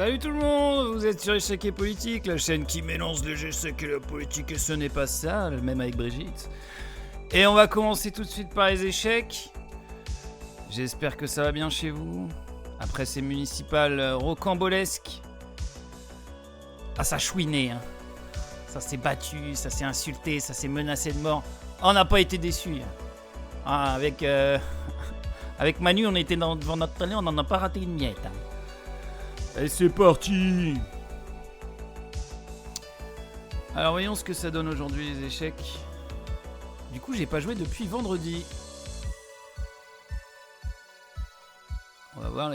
Salut tout le monde, vous êtes sur Échec et Politique, la chaîne qui mélange les échecs et la politique, et ce n'est pas ça, même avec Brigitte. Et on va commencer tout de suite par les échecs. J'espère que ça va bien chez vous. Après ces municipales rocambolesques. Ah, ça chouinait, hein. Ça s'est battu, ça s'est insulté, ça s'est menacé de mort. On n'a pas été déçus. Ah, avec Manu, on était devant notre télé, on n'en a pas raté une miette. Hein. Et c'est parti. Alors voyons ce que ça donne aujourd'hui les échecs. Du coup j'ai pas joué depuis vendredi. On va voir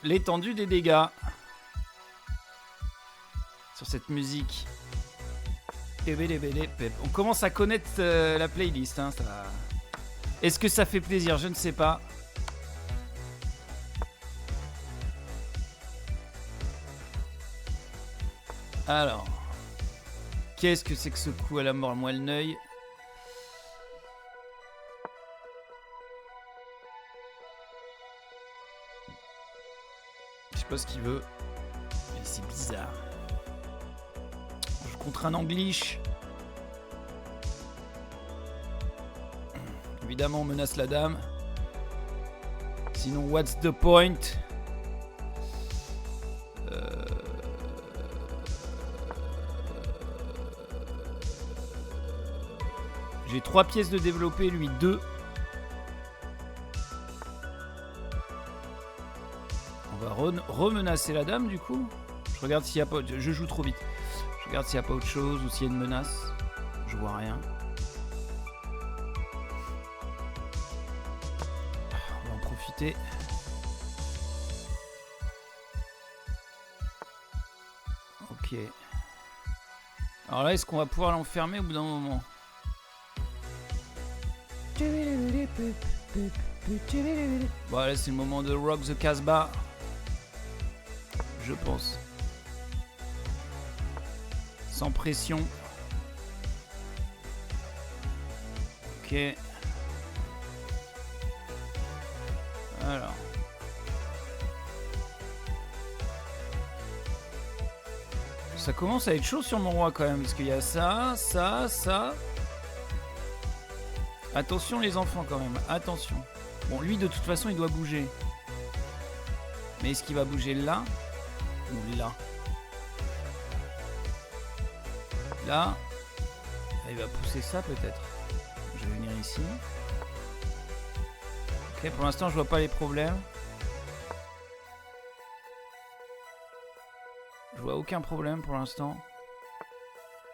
l'étendue des dégâts. Sur cette musique. On commence à connaître la playlist. Hein, ça... Est-ce que ça fait plaisir? Je ne sais pas. Alors, qu'est-ce que c'est que ce coup à la mort moelle-neuil? Je sais pas ce qu'il veut, mais c'est bizarre. On joue contre un Anglish. Évidemment, on menace la dame. Sinon, what's the point? J'ai 3 pièces de développer, lui 2. On va remenacer la dame du coup. Je regarde s'il n'y a pas... Je joue trop vite. Je regarde s'il n'y a pas autre chose ou s'il y a une menace. Je vois rien. On va en profiter. Ok. Alors là, est-ce qu'on va pouvoir l'enfermer au bout d'un moment ? Bon, là c'est le moment de Rock the Casbah. Je pense. Sans pression. Ok. Alors. Ça commence à être chaud sur mon roi quand même. Parce qu'il y a ça. Attention les enfants quand même, attention. Bon, lui de toute façon il doit bouger. Mais est-ce qu'il va bouger là ou là? Là. Il va pousser ça peut-être. Je vais venir ici. Ok, pour l'instant je vois pas les problèmes. Je vois aucun problème pour l'instant.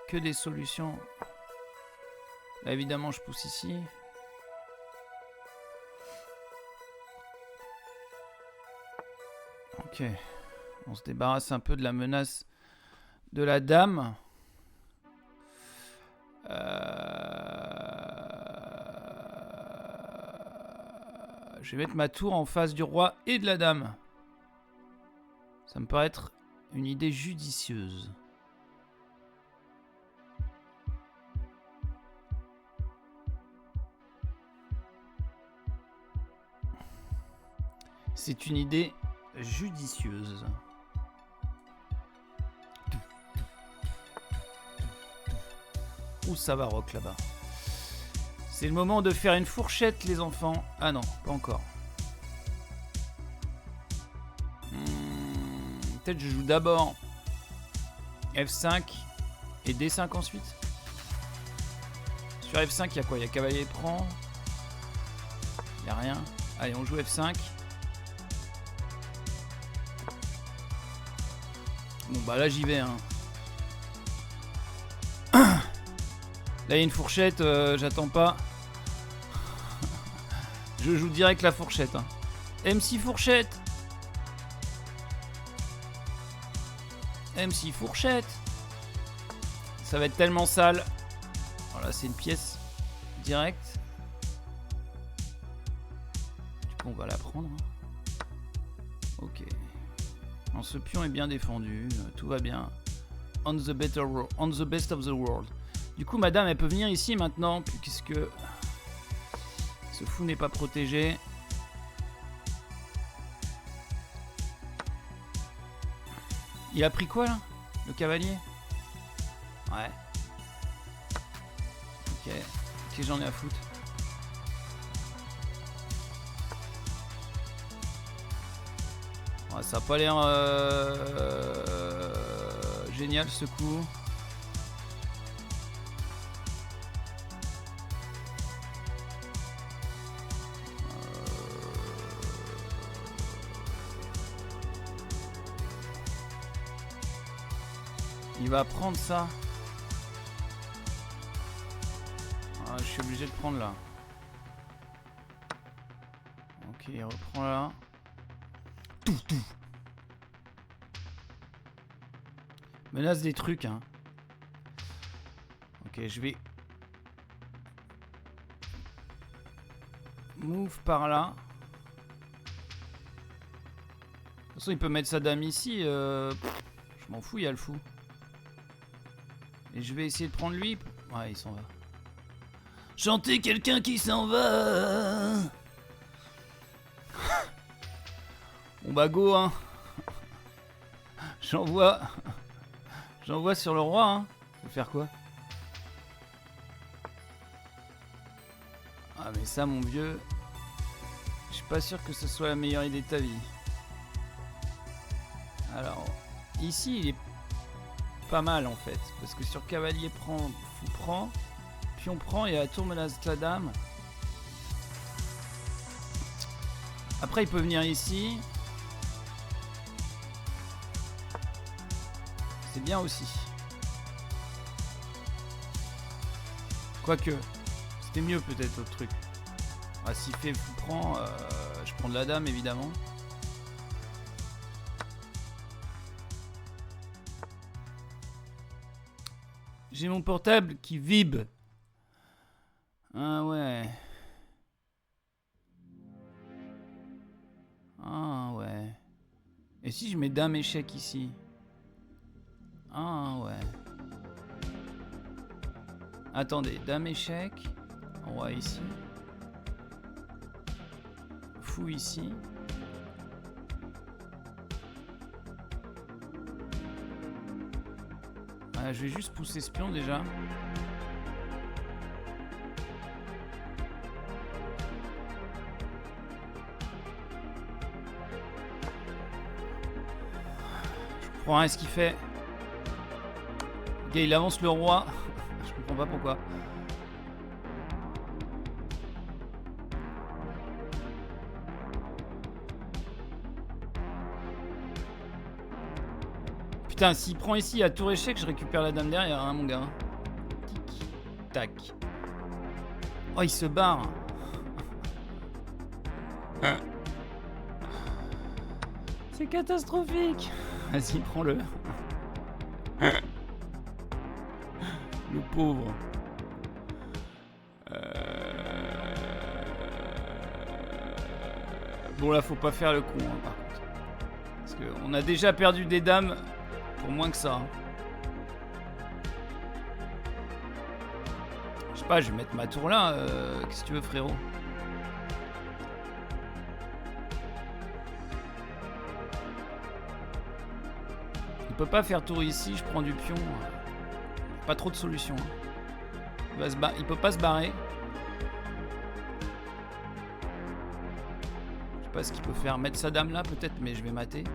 Que des solutions. Là, évidemment, je pousse ici. Ok. On se débarrasse un peu de la menace de la dame. Je vais mettre ma tour en face du roi et de la dame. Ça me paraît être une idée judicieuse. C'est une idée judicieuse. Où ça va rock là-bas? C'est le moment de faire une fourchette les enfants. Ah non, pas encore. Peut-être je joue d'abord F5 et D5 ensuite. Sur F5 il y a quoi? Il y a cavalier prend. Il n'y a rien. Allez, on joue F5. Bon bah là j'y vais hein. Là il y a une fourchette, j'attends pas. Je joue direct la fourchette hein. M6 fourchette. M6 fourchette. Ça va être tellement sale. Voilà, c'est une pièce directe. Du coup on va la prendre hein. Ok. Alors, ce pion est bien défendu, tout va bien. On the best of the world. Du coup, madame, elle peut venir ici maintenant, puisque ce fou n'est pas Il a pris quoi là? Le cavalier? Ouais. Ok. Ok, j'en ai à foutre. Ouais, ça a pas l'air génial ce coup. Il va prendre ça. Ah, je suis obligé de prendre là. Ok, il reprend là. Tout. Menace des trucs, hein. Ok, je vais... Move par là. De toute façon, il peut mettre sa dame ici. Je m'en fous, il y a le fou. Et je vais essayer de prendre lui. Ouais, il s'en va. Chanter quelqu'un qui s'en va. Bon bah go, hein. J'envoie sur le roi, hein. Faut faire quoi? Ah mais ça, mon vieux, je suis pas sûr que ce soit la meilleure idée de ta vie. Alors, ici, il est pas mal en fait, parce que sur cavalier prend, fou prend, pion prend et la tour menace la dame. Après, il peut venir ici. C'est bien aussi. Quoique, c'était mieux peut-être l'autre truc. Ah, s'il fait fou prend, je prends de la dame évidemment. J'ai mon portable qui vibre. Ah ouais. Ah ouais. Et si je mets dame échec ici? Ah ouais. Attendez, dame échec. Roi ici. Fou ici. Je vais juste pousser ce pion déjà. Je comprends rien à ce qu'il fait. Ok, il avance le roi. Je comprends pas pourquoi. Putain, s'il prend ici à tour échec, je récupère la dame derrière, hein, mon gars. Tic, tac. Oh, il se barre. C'est catastrophique. Vas-y, prends-le. Le pauvre. Bon, là, faut pas faire le con, hein, par contre. Parce qu'on a déjà perdu des dames pour moins que ça. Hein. Je sais pas, je vais mettre ma tour là. Qu'est-ce que tu veux, frérot? Il peut pas faire tour ici, je prends du pion. Pas trop de solutions. Hein. Il peut pas se barrer. Je sais pas ce qu'il peut faire. Mettre sa dame là peut-être, mais je vais mater.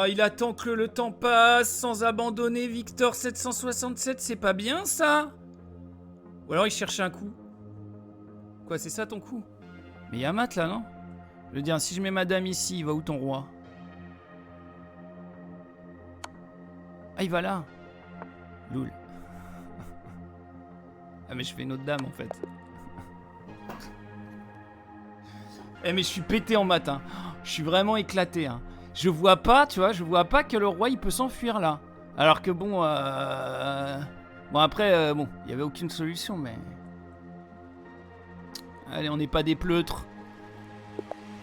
Il attend que le temps passe sans abandonner. Victor 767, c'est pas bien ça? Ou alors il cherche un coup. Quoi, c'est ça ton coup? Mais il y a mat là, non? Je veux dire, si je mets madame ici, il va où ton roi? Ah, il va là. Loul. Ah, mais je fais une autre dame en fait. Eh, mais je suis pété en matin. Je suis vraiment éclaté, hein. Je vois pas, tu vois, je vois pas que le roi il peut s'enfuir là. Alors que bon, bon après, bon, il y avait aucune solution, mais allez, on n'est pas des pleutres.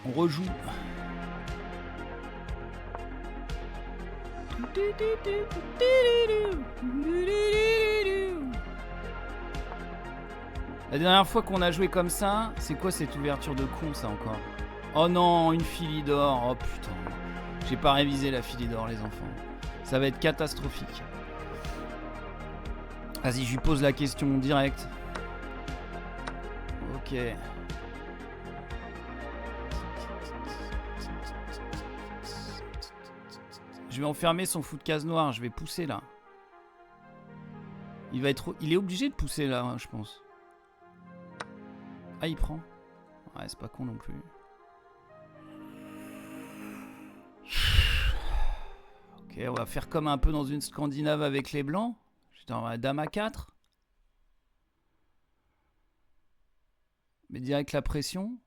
On rejoue. La dernière fois qu'on a joué comme ça, c'est quoi cette ouverture de con ça encore? Oh non, une Philidor. Oh putain. J'ai pas révisé la Philidor les enfants. Ça va être catastrophique. Vas-y, je lui pose la question direct. Ok. Je vais enfermer son fou de case noire. Je vais pousser là. Il est obligé de pousser là, hein, je pense. Ah, il prend. Ouais, c'est pas con non plus. Ok, on va faire comme un peu dans une Scandinave avec les blancs. J'étais en dame à 4. Mais direct la pression.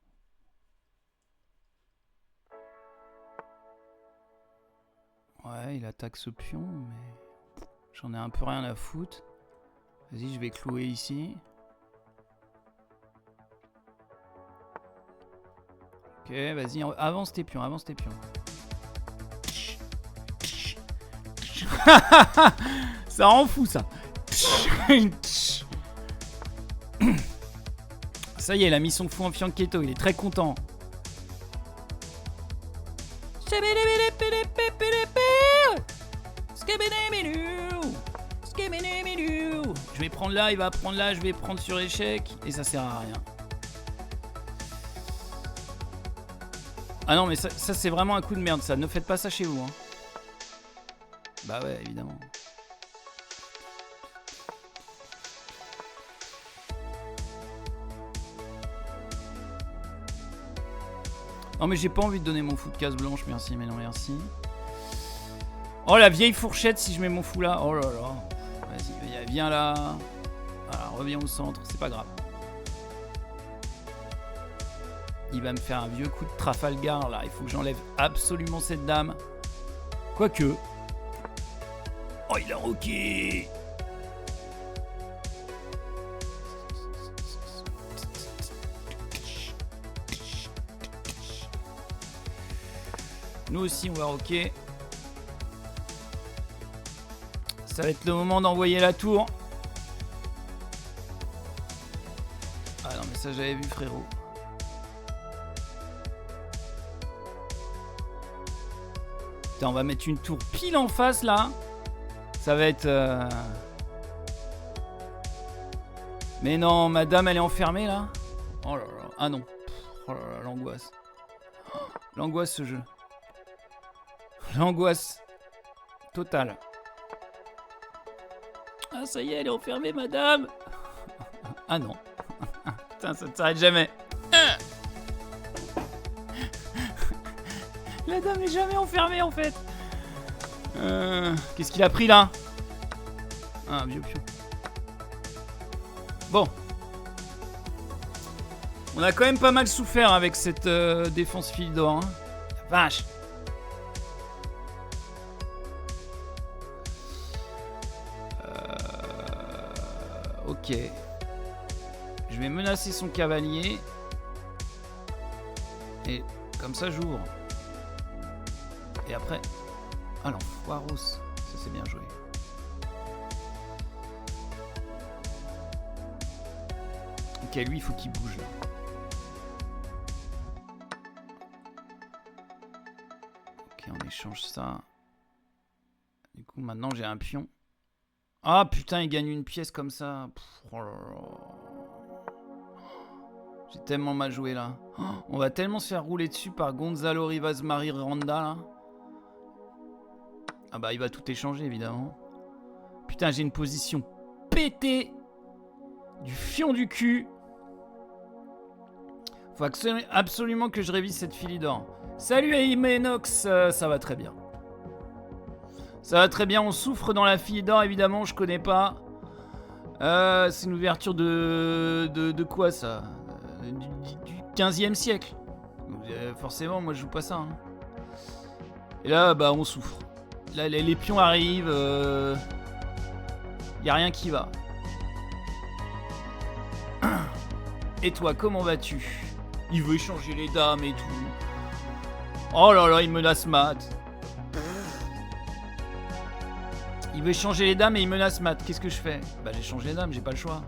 Ouais, il attaque ce pion, mais j'en ai un peu rien à foutre. Vas-y, je vais clouer ici. Ok, vas-y, avance tes pions, avance tes pions. Ça rend fou, ça. Ça y est, il a mis son fou en fianchetto, il est très content. Je vais prendre là, il va prendre là, je vais prendre sur échec, et ça sert à rien. Ah non, mais ça c'est vraiment un coup de merde, ça. Ne faites pas ça chez vous, hein. Bah ouais, évidemment. Non mais j'ai pas envie de donner mon fou de case blanche, merci, mais non merci. Oh la vieille fourchette si je mets mon fou là, oh là là. Vas-y, viens là. Voilà, reviens au centre, c'est pas grave. Il va me faire un vieux coup de Trafalgar là, il faut que j'enlève absolument cette dame. Quoique. Oh il a rocké. Nous aussi on va rocker. Ça va être le moment d'envoyer la tour. Ah non mais ça j'avais vu frérot. Putain, on va mettre une tour pile en face là. Ça va être... Mais non, madame elle est enfermée là. Oh là là. Ah non. Oh là là, l'angoisse. L'angoisse ce jeu. L'angoisse totale. Ah ça y est, elle est enfermée madame. Ah non. Putain, ça ne s'arrête jamais. La dame est jamais enfermée en fait. Qu'est-ce qu'il a pris là? Ah, un vieux pion. Bon. On a quand même pas mal souffert avec cette défense Philidor. Hein. Vache. Ok. Je vais menacer son cavalier. Et comme ça j'ouvre. Et après... Ah l'enfoiros. Ça c'est bien joué. Ok, lui il faut qu'il bouge là. Ok, on échange ça. Du coup maintenant j'ai un pion. Ah putain, il gagne une pièce comme ça. Pff, oh là là. J'ai tellement mal joué là. Oh, on va tellement se faire rouler dessus par Gonzalo Rivas Miranda là. Ah bah il va tout échanger évidemment. Putain, j'ai une position pétée du fion du cul. Faut absolument que je révise cette Philidor. Salut Aimenox, ça va très bien. Ça va très bien, on souffre dans la Philidor évidemment, je connais pas. C'est une ouverture de quoi ça? Du 15e siècle. Forcément, moi je joue pas ça. Hein. Et là, bah on souffre. Là, les pions arrivent. Y a rien qui va. Et toi, comment vas-tu? Il veut échanger les dames et tout. Oh là là, il menace mat. Il veut changer les dames et il menace Matt. Qu'est-ce que je fais? Bah j'ai changé les dames, j'ai pas le choix.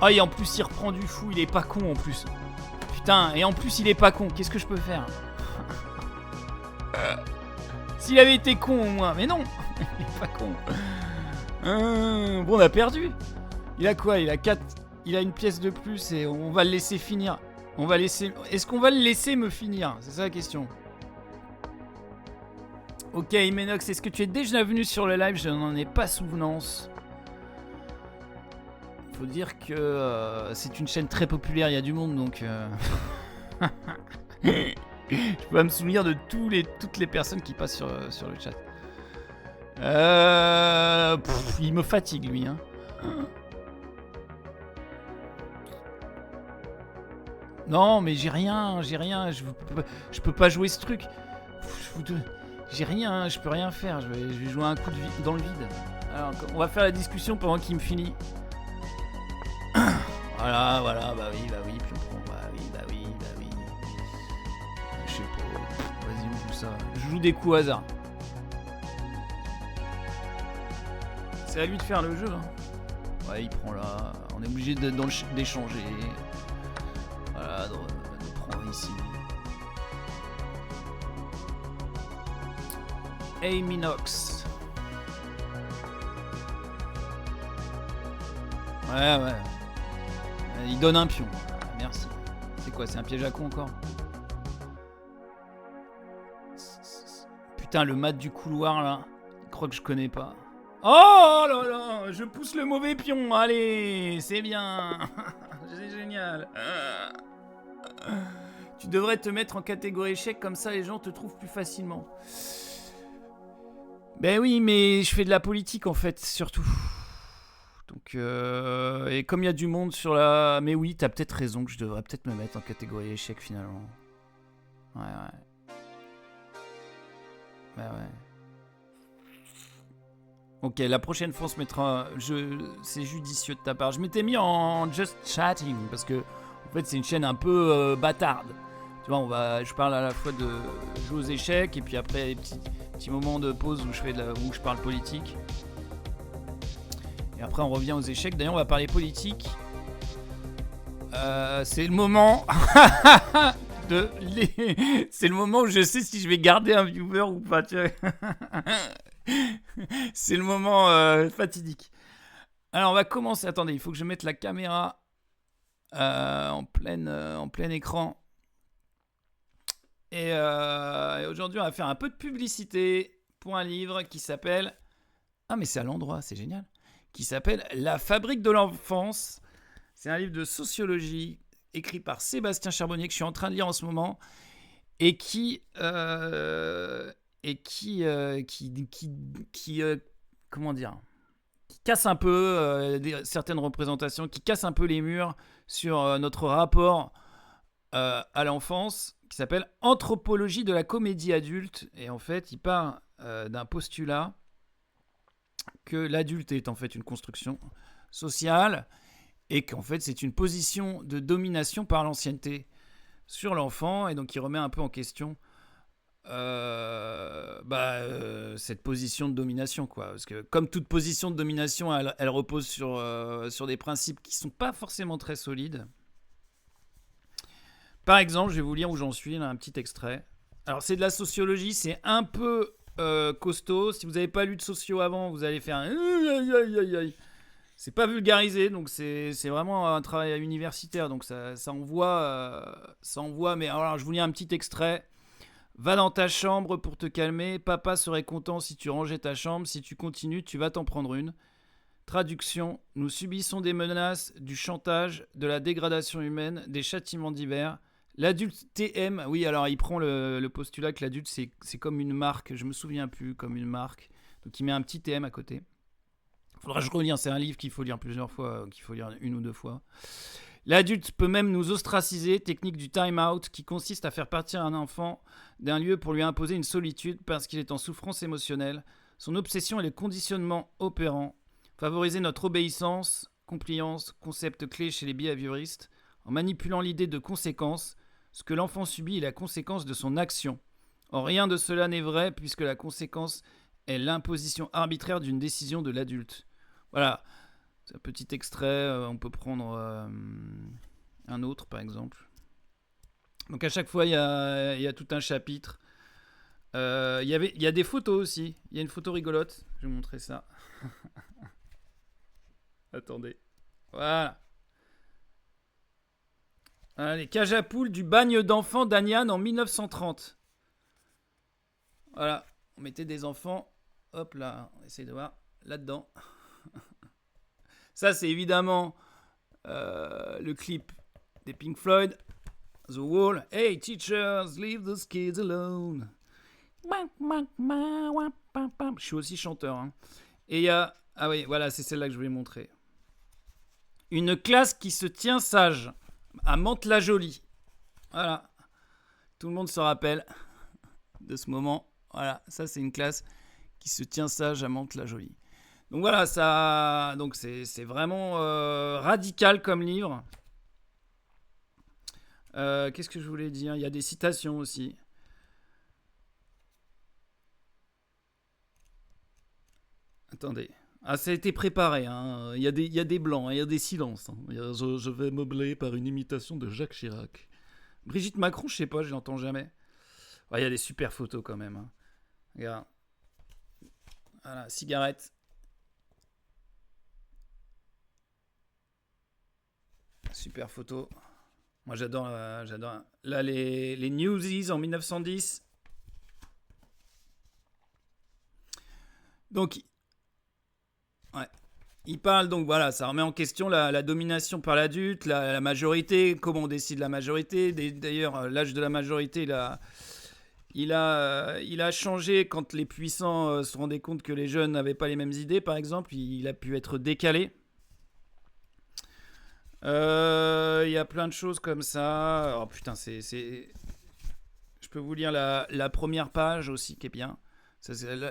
Ah et en plus il reprend du fou, il est pas con en plus. Putain, et en plus il est pas con, qu'est-ce que je peux faire? S'il avait été con au moins, mais non, il est pas con. Bon on a perdu. Il a quoi? Il a 4. Il a une pièce de plus et on va le laisser finir. On va laisser. Est-ce qu'on va le laisser me finir? C'est ça la question. Ok, Imenox, est-ce que tu es déjà venu sur le live? Je n'en ai pas souvenance. Faut dire que c'est une chaîne très populaire, il y a du monde donc. Je peux pas me souvenir de toutes les personnes qui passent sur le chat. Il me fatigue lui. Hein. Non, mais j'ai rien. Je peux pas jouer ce truc. J'ai rien, je peux rien faire. Je vais jouer un coup dans le vide. Alors, on va faire la discussion pendant qu'il me finit. Voilà, bah oui, puis on prend. Bah oui. Je sais pas. Vas-y, on joue ça. Je joue des coups au hasard. C'est à lui de faire le jeu. Hein. Ouais, il prend là. On est obligé d'échanger. Voilà, de prendre ici. Hey Minox. Ouais. Il donne un pion. Merci. C'est quoi? C'est un piège à con encore? Putain, le mat du couloir là. Il croit que je connais pas. Oh là là, je pousse le mauvais pion. Allez, c'est bien. C'est génial. Tu devrais te mettre en catégorie échec, comme ça les gens te trouvent plus facilement. Ben oui, mais je fais de la politique en fait, surtout. Donc, et comme il y a du monde sur la... Mais oui, t'as peut-être raison que je devrais peut-être me mettre en catégorie échec finalement. Ouais. Ok, la prochaine fois on se mettra... C'est judicieux de ta part. Je m'étais mis en just chatting parce que en fait c'est une chaîne un peu bâtarde. Tu vois, je parle à la fois de jouer aux échecs et puis après des petits moments de pause où je parle politique. Et après on revient aux échecs. D'ailleurs on va parler politique. C'est le moment c'est le moment où je sais si je vais garder un viewer ou pas. Tu vois. C'est le moment fatidique. Alors on va commencer. Attendez, il faut que je mette la caméra en plein écran. Et aujourd'hui on va faire un peu de publicité pour un livre qui s'appelle... Ah mais c'est à l'endroit, c'est génial. Qui s'appelle La fabrique de l'enfance. C'est un livre de sociologie écrit par Sébastien Charbonnier que je suis en train de lire en ce moment et qui comment dire, qui casse un peu certaines représentations, qui casse un peu les murs sur notre rapport à l'enfance, qui s'appelle Anthropologie de la comédie adulte. Et en fait, il part d'un postulat que l'adulte est en fait une construction sociale et qu'en fait c'est une position de domination par l'ancienneté sur l'enfant, et donc il remet un peu en question cette position de domination, quoi. Parce que comme toute position de domination, elle repose sur des principes qui sont pas forcément très solides. Par exemple, je vais vous lire où j'en suis, là, un petit extrait. Alors c'est de la sociologie, c'est un peu costaud. Si vous n'avez pas lu de socio avant, vous allez faire un... C'est pas vulgarisé, donc c'est vraiment un travail universitaire, donc ça envoie, mais alors je vous lis un petit extrait. Va dans ta chambre pour te calmer, papa serait content si tu rangeais ta chambre, si tu continues, tu vas t'en prendre une. Traduction, nous subissons des menaces, du chantage, de la dégradation humaine, des châtiments divers. L'adulte TM, oui, alors il prend le postulat que l'adulte c'est comme une marque, je me souviens plus, comme une marque, donc il met un petit TM à côté. Faudra que je relire, c'est un livre qu'il faut lire plusieurs fois, qu'il faut lire une ou deux fois. L'adulte peut même nous ostraciser, technique du time-out, qui consiste à faire partir un enfant d'un lieu pour lui imposer une solitude parce qu'il est en souffrance émotionnelle. Son obsession est le conditionnement opérant. Favoriser notre obéissance, compliance, concept clé chez les behavioristes, en manipulant l'idée de conséquence. Ce que l'enfant subit est la conséquence de son action. Or, rien de cela n'est vrai puisque la conséquence est l'imposition arbitraire d'une décision de l'adulte. Voilà, c'est un petit extrait, on peut prendre un autre par exemple. Donc à chaque fois, il y a tout un chapitre. Il y a des photos aussi. Il y a une photo rigolote. Je vais vous montrer ça. Attendez. Voilà. Les cages à poules du bagne d'enfants d'Aniane en 1930. Voilà. On mettait des enfants. Hop là. On essaie de voir. Là-dedans. Ça, c'est évidemment le clip des Pink Floyd. The Wall. Hey, teachers, leave those kids alone. Je suis aussi chanteur. Hein. Et il y a... Ah oui, voilà, c'est celle-là que je voulais montrer. Une classe qui se tient sage à Mantes-la-Jolie. Voilà. Tout le monde se rappelle de ce moment. Voilà, ça c'est une classe qui se tient sage à Mantes-la-Jolie. Donc voilà, ça, donc c'est vraiment radical comme livre. Qu'est-ce que je voulais dire ? Il y a des citations aussi. Attendez. Ah, ça a été préparé. Hein. Il y a des blancs, il y a des silences. Hein. Je vais meubler par une imitation de Jacques Chirac. Brigitte Macron, je sais pas, je l'entends jamais. Il y a des super photos quand même. Hein. Regarde. Voilà, cigarette. Super photo. Moi, j'adore. Là, les Newsies en 1910. Donc, ouais. Il parle donc, voilà, ça remet en question la domination par l'adulte, la majorité, comment on décide la majorité. D'ailleurs, l'âge de la majorité, il a changé quand les puissants se rendaient compte que les jeunes n'avaient pas les mêmes idées, par exemple. Il a pu être décalé. Il y a plein de choses comme ça. Oh putain, je peux vous lire la première page aussi qui est bien.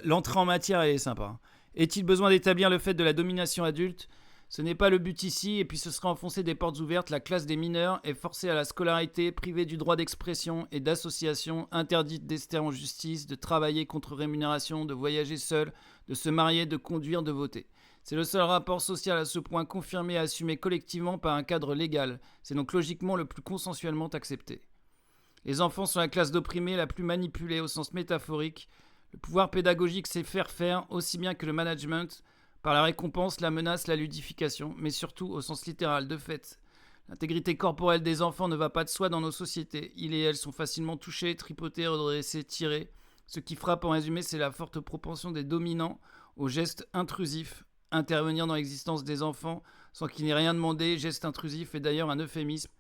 L'entrée en matière, elle est sympa. Est-il besoin d'établir le fait de la domination adulte ? Ce n'est pas le but ici, et puis ce serait enfoncer des portes ouvertes. La classe des mineurs est forcée à la scolarité, privée du droit d'expression et d'association, interdite d'ester en justice, de travailler contre rémunération, de voyager seul, de se marier, de conduire, de voter. C'est le seul rapport social à ce point confirmé et assumé collectivement par un cadre légal. C'est donc logiquement le plus consensuellement accepté. Les enfants sont la classe d'opprimés la plus manipulée au sens métaphorique. Le pouvoir pédagogique sait faire aussi bien que le management, par la récompense, la menace, la ludification, mais surtout au sens littéral. De fait, l'intégrité corporelle des enfants ne va pas de soi dans nos sociétés. Ils et elles sont facilement touchés, tripotés, redressés, tirés. Ce qui frappe en résumé, c'est la forte propension des dominants aux gestes intrusifs. Intervenir dans l'existence des enfants sans qu'il n'ait rien demandé, geste intrusif est d'ailleurs un euphémisme.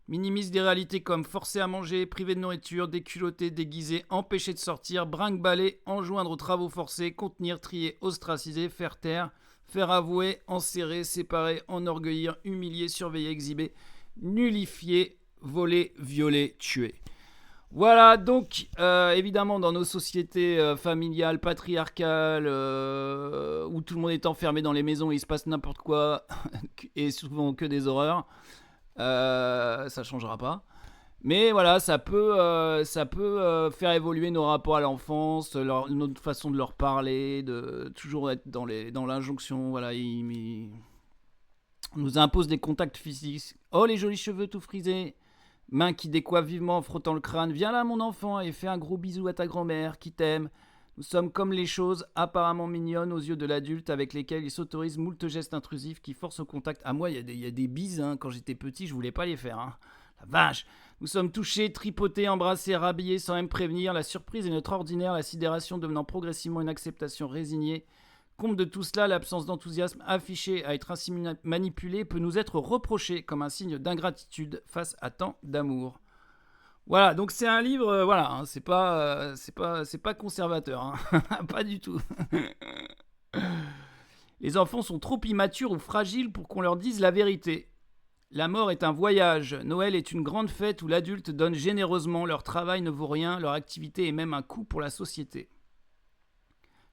Minimise des réalités comme forcer à manger, priver de nourriture, déculotté, déguisé, empêcher de sortir, brinque-baller, enjoindre aux travaux forcés, contenir, trier, ostraciser, faire taire, faire avouer, enserrer, séparer, enorgueillir, humilier, surveiller, exhiber, nullifier, voler, violer, tuer. Voilà, donc évidemment dans nos sociétés familiales, patriarcales, où tout le monde est enfermé dans les maisons et il se passe n'importe quoi, et souvent que des horreurs, ça changera pas. Mais voilà, ça peut faire évoluer nos rapports à l'enfance, notre façon de leur parler, de toujours être dans l'injonction. Voilà, on nous impose des contacts physiques. Oh, les jolis cheveux tout frisés. Main qui décoiffe vivement en frottant le crâne. Viens là, mon enfant, et fais un gros bisou à ta grand-mère qui t'aime. Nous sommes comme les choses apparemment mignonnes aux yeux de l'adulte avec lesquels il s'autorise moult gestes intrusifs qui forcent au contact. Ah, moi, il y a des bises, hein. Quand j'étais petit, je voulais pas les faire. Hein. La vache. Nous sommes touchés, tripotés, embrassés, rhabillés sans même prévenir. La surprise est notre ordinaire, la sidération devenant progressivement une acceptation résignée. Comble de tout cela, l'absence d'enthousiasme affiché à être ainsi manipulé peut nous être reproché comme un signe d'ingratitude face à tant d'amour. Voilà, donc c'est un livre, voilà, hein, c'est pas conservateur, hein, pas du tout. Les enfants sont trop immatures ou fragiles pour qu'on leur dise la vérité. La mort est un voyage, Noël est une grande fête où l'adulte donne généreusement, leur travail ne vaut rien, leur activité est même un coût pour la société.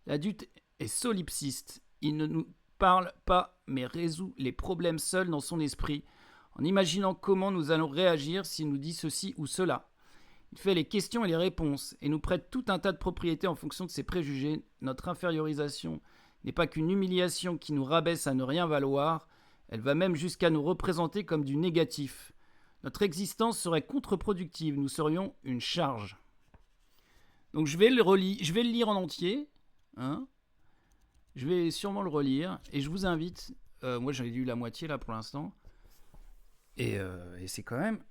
L'adulte est solipsiste. Il ne nous parle pas, mais résout les problèmes seul dans son esprit, en imaginant comment nous allons réagir s'il nous dit ceci ou cela. Il fait les questions et les réponses et nous prête tout un tas de propriétés en fonction de ses préjugés. Notre infériorisation n'est pas qu'une humiliation qui nous rabaisse à ne rien valoir, elle va même jusqu'à nous représenter comme du négatif. Notre existence serait contre-productive, nous serions une charge. Donc je vais le lire en entier, hein. Je vais sûrement le relire et je vous invite, moi j'ai lu la moitié là pour l'instant, et c'est quand même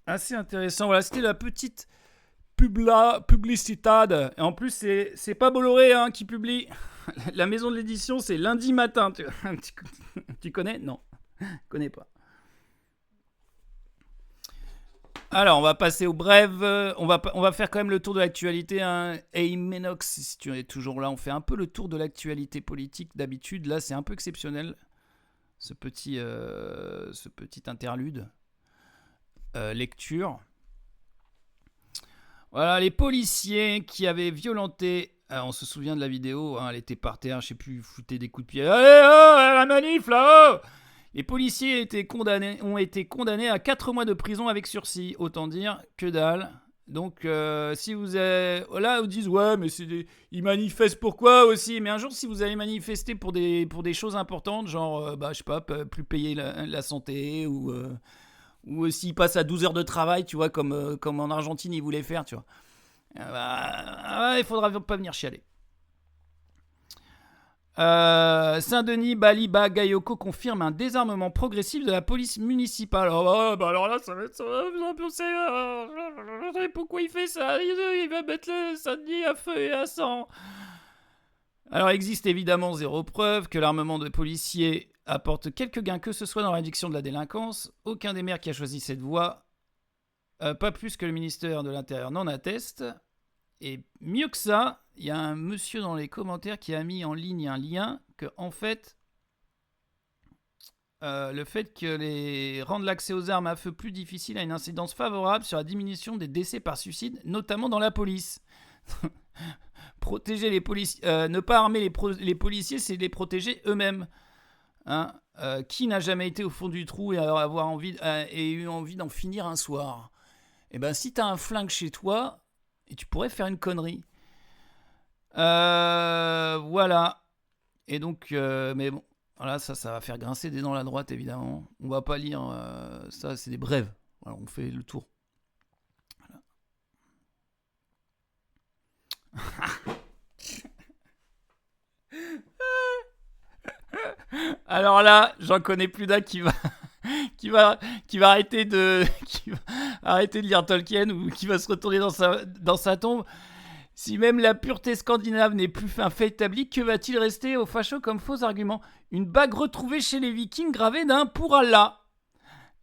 assez intéressant. Voilà, c'était la petite publicitade. Et en plus, c'est pas Bolloré hein, qui publie. La maison de l'édition, c'est lundi matin. Tu connais? Non, connais pas. Alors, on va passer aux brèves. On va faire quand même le tour de l'actualité. Hein. Hey Menox, si tu es toujours là, on fait un peu le tour de l'actualité politique d'habitude. Là, c'est un peu exceptionnel, ce petit interlude. Lecture. Voilà, les policiers qui avaient violenté. On se souvient de la vidéo, hein, elle était par terre, je sais plus, foutaient des coups de pied. Allez, oh, la manif là, oh. Les policiers ont été condamnés à 4 mois de prison avec sursis. Autant dire que dalle. Donc, si vous avez. Là, ils disent, ouais, mais ils manifestent pourquoi aussi? Mais un jour, si vous allez manifester pour des choses importantes, genre, je sais pas, plus payer la santé ou s'ils passent à 12 heures de travail, tu vois, comme en Argentine, ils voulaient faire, tu vois. Il faudra pas venir chialer. Saint-Denis, Bali, Bagayoko confirme un désarmement progressif de la police municipale. Alors là, ça va pourquoi il fait ça? Il va mettre le Saint-Denis à feu et à sang. Alors, il existe évidemment zéro preuve que l'armement de policiers apporte quelques gains que ce soit dans la réduction de la délinquance. Aucun des maires qui a choisi cette voie, pas plus que le ministère de l'Intérieur n'en atteste. Et mieux que ça, il y a un monsieur dans les commentaires qui a mis en ligne un lien que, en fait, le fait que rendre l'accès aux armes à feu plus difficile a une incidence favorable sur la diminution des décès par suicide, notamment dans la police. Protéger les policiers, ne pas armer les policiers, c'est les protéger eux-mêmes. Hein, qui n'a jamais été au fond du trou et eu envie d'en finir un soir? Eh ben, si t'as un flingue chez toi, et tu pourrais faire une connerie. Voilà. Et donc, mais bon, voilà, ça va faire grincer des dents la droite, évidemment. On va pas lire ça, c'est des brèves. Voilà, on fait le tour. Voilà. Alors là, j'en connais plus d'un qui va arrêter de lire Tolkien ou qui va se retourner dans sa tombe. Si même la pureté scandinave n'est plus un fait établi, que va-t-il rester aux fachos comme faux argument? Une bague retrouvée chez les Vikings gravée d'un pour Allah.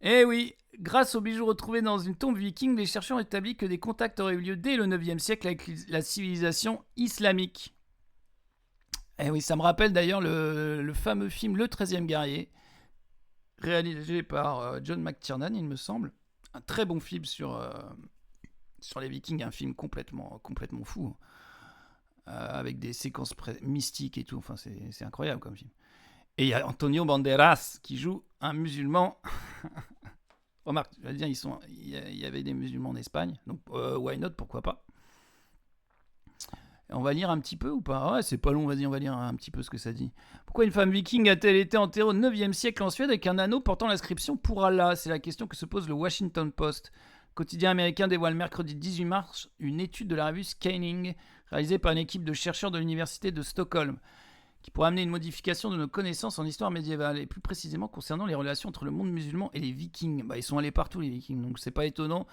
Eh oui, grâce aux bijoux retrouvés dans une tombe viking, les chercheurs ont établi que des contacts auraient eu lieu dès le 9e siècle avec la civilisation islamique. Eh oui, ça me rappelle d'ailleurs le fameux film Le 13e guerrier, réalisé par John McTiernan, il me semble. Un très bon film sur les Vikings, un film complètement fou, avec des séquences mystiques et tout. Enfin, c'est incroyable comme film. Et il y a Antonio Banderas qui joue un musulman. Remarque, je veux dire, il y avait des musulmans en Espagne, donc why not, pourquoi pas. On va lire un petit peu ou pas? Ouais, c'est pas long, vas-y, on va lire un petit peu ce que ça dit. Pourquoi une femme viking a-t-elle été enterrée au 9e siècle en Suède avec un anneau portant l'inscription pour Allah? C'est la question que se pose le Washington Post. Le quotidien américain dévoile mercredi 18 mars une étude de la revue Scanning, réalisée par une équipe de chercheurs de l'université de Stockholm, qui pourrait amener une modification de nos connaissances en histoire médiévale, et plus précisément concernant les relations entre le monde musulman et les vikings. Ils sont allés partout, les vikings, donc c'est pas étonnant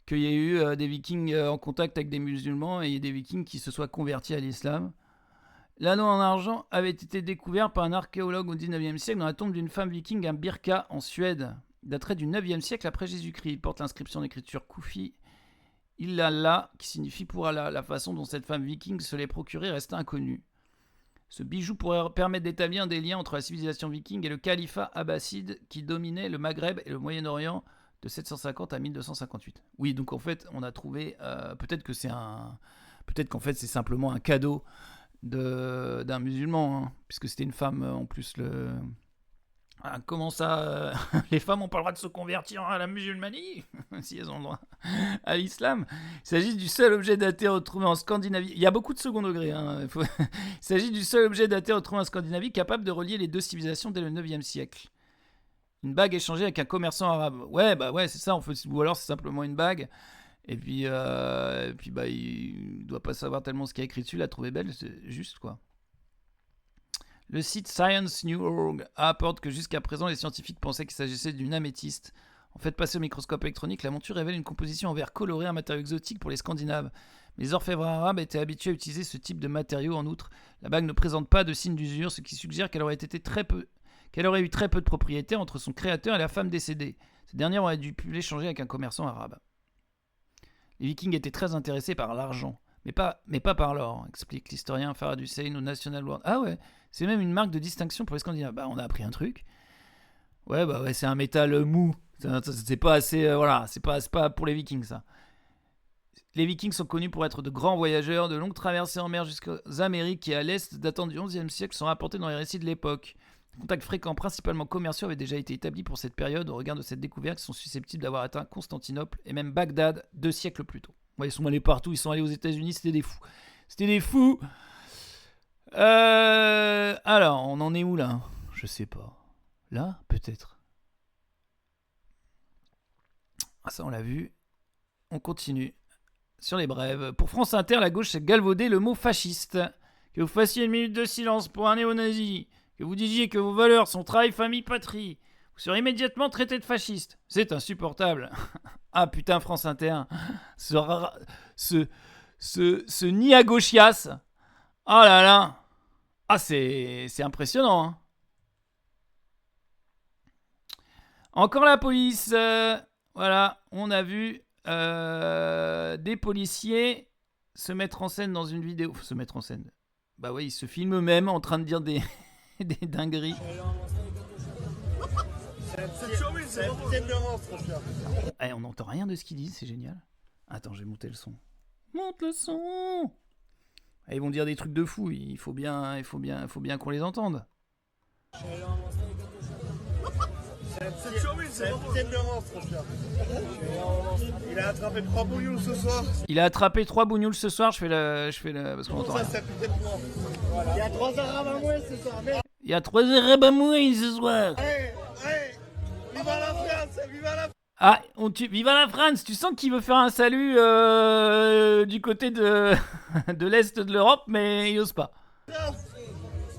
qu'il y ait eu des vikings en contact avec des musulmans et des vikings qui se soient convertis à l'islam. L'anneau en argent avait été découvert par un archéologue au 19e siècle dans la tombe d'une femme viking à Birka, en Suède. Il daterait du 9e siècle après Jésus-Christ. Il porte l'inscription d'écriture Kufi Illallah, qui signifie pour Allah. La façon dont cette femme viking se l'est procurée reste inconnue. Ce bijou pourrait permettre d'établir des liens entre la civilisation viking et le califat abbasside qui dominait le Maghreb et le Moyen-Orient de 750 à 1258. Oui, donc en fait, on a trouvé... peut-être qu'en fait, c'est simplement un cadeau d'un musulman, hein, puisque c'était une femme, en plus, Ah, comment ça les femmes n'ont pas le droit de se convertir à la musulmanie si elles ont le droit à l'islam. Il s'agit du seul objet daté retrouvé en Scandinavie. Il y a beaucoup de second degré. Il s'agit du seul objet daté retrouvé en Scandinavie capable de relier les deux civilisations dès le 9e siècle. Une bague échangée avec un commerçant arabe. Ouais, bah ouais, c'est ça. En fait. Ou alors c'est simplement une bague. Et puis bah, il doit pas savoir tellement ce qu'il y a écrit dessus. La trouver belle, c'est juste quoi. Le site ScienceNew.org apporte que jusqu'à présent, les scientifiques pensaient qu'il s'agissait d'une améthyste. En fait, passée au microscope électronique, la monture révèle une composition en verre coloré, un matériau exotique pour les Scandinaves. Mais les orfèvres arabes étaient habitués à utiliser ce type de matériau. En outre, la bague ne présente pas de signe d'usure, ce qui suggère qu'elle aurait eu très peu de propriétés entre son créateur et la femme décédée. Cette dernière aurait dû l'échanger avec un commerçant arabe. Les Vikings étaient très intéressés par l'argent, mais pas par l'or, explique l'historien Farhad Hussein au National World. Ah ouais, c'est même une marque de distinction pour les Scandinaves. Bah, on a appris un truc. Ouais, bah ouais, c'est un métal mou. C'est pas assez. Voilà, c'est pas pour les Vikings, ça. Les Vikings sont connus pour être de grands voyageurs. De longues traversées en mer jusqu'aux Amériques et à l'Est datant du XIe siècle sont rapportés dans les récits de l'époque. Des contacts fréquents, principalement commerciaux, avaient déjà été établis pour cette période. Au regard de cette découverte, ils sont susceptibles d'avoir atteint Constantinople et même Bagdad 2 siècles plus tôt. Ouais, ils sont allés partout, ils sont allés aux États-Unis, c'était des fous. C'était des fous. Alors, on en est où là ? Je sais pas. Là, peut-être. Ah, ça, on l'a vu. On continue. Sur les brèves. Pour France Inter, la gauche s'est galvaudé le mot fasciste. Que vous fassiez une minute de silence pour un néo-nazi. Que vous disiez que vos valeurs sont travail, famille, patrie. Vous serez immédiatement traité de fasciste. C'est insupportable. Ah putain, France Inter. Ce nid à gauchias. Oh là là. Ah, c'est impressionnant. Hein. Encore la police. Voilà, on a vu des policiers se mettre en scène dans une vidéo. Se mettre en scène. Bah oui, ils se filment eux-mêmes en train de dire des dingueries. On n'entend rien de ce qu'ils disent, c'est génial. Attends, je vais monter le son. Monte le son. Ils vont dire des trucs de fou. Il faut bien qu'on les entende. Il a attrapé 3 bougnoules ce soir. Il a attrapé 3 bougnoules ce soir. Je fais le parce qu'on entend rien. Il y a 3 arabes à mourir ce soir. Il y a 3 arabes à mourir ce soir. Viva la France, viva la France. Ah, viva la France. Tu sens qu'il veut faire un salut du côté de l'Est de l'Europe, mais il ose pas.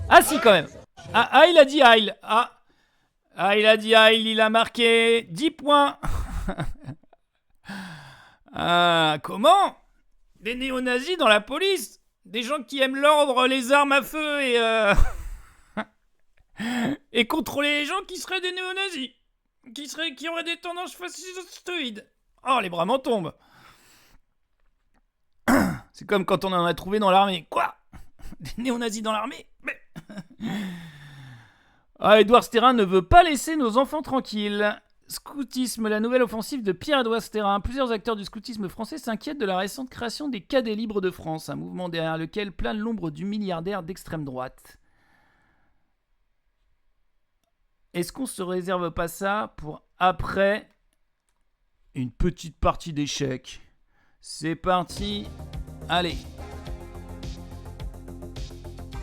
Ah si, quand même. Ah, il a dit Heil. Ah, il a dit Heil, il a marqué 10 points. Comment ? Des néo-nazis dans la police ? Des gens qui aiment l'ordre, les armes à feu et contrôler les gens qui seraient des néo-nazis. Qui auraient des tendances fascistoïdes. Oh, les bras m'en tombent. C'est comme quand on en a trouvé dans l'armée. Quoi ? Des néo-nazis dans l'armée ? Mais... Édouard Sterrin ne veut pas laisser nos enfants tranquilles. Scoutisme, la nouvelle offensive de Pierre-Édouard Sterrin. Plusieurs acteurs du scoutisme français s'inquiètent de la récente création des Cadets libres de France, un mouvement derrière lequel plane l'ombre du milliardaire d'extrême droite. Est-ce qu'on se réserve pas ça pour après une petite partie d'échecs ? C'est parti. Allez.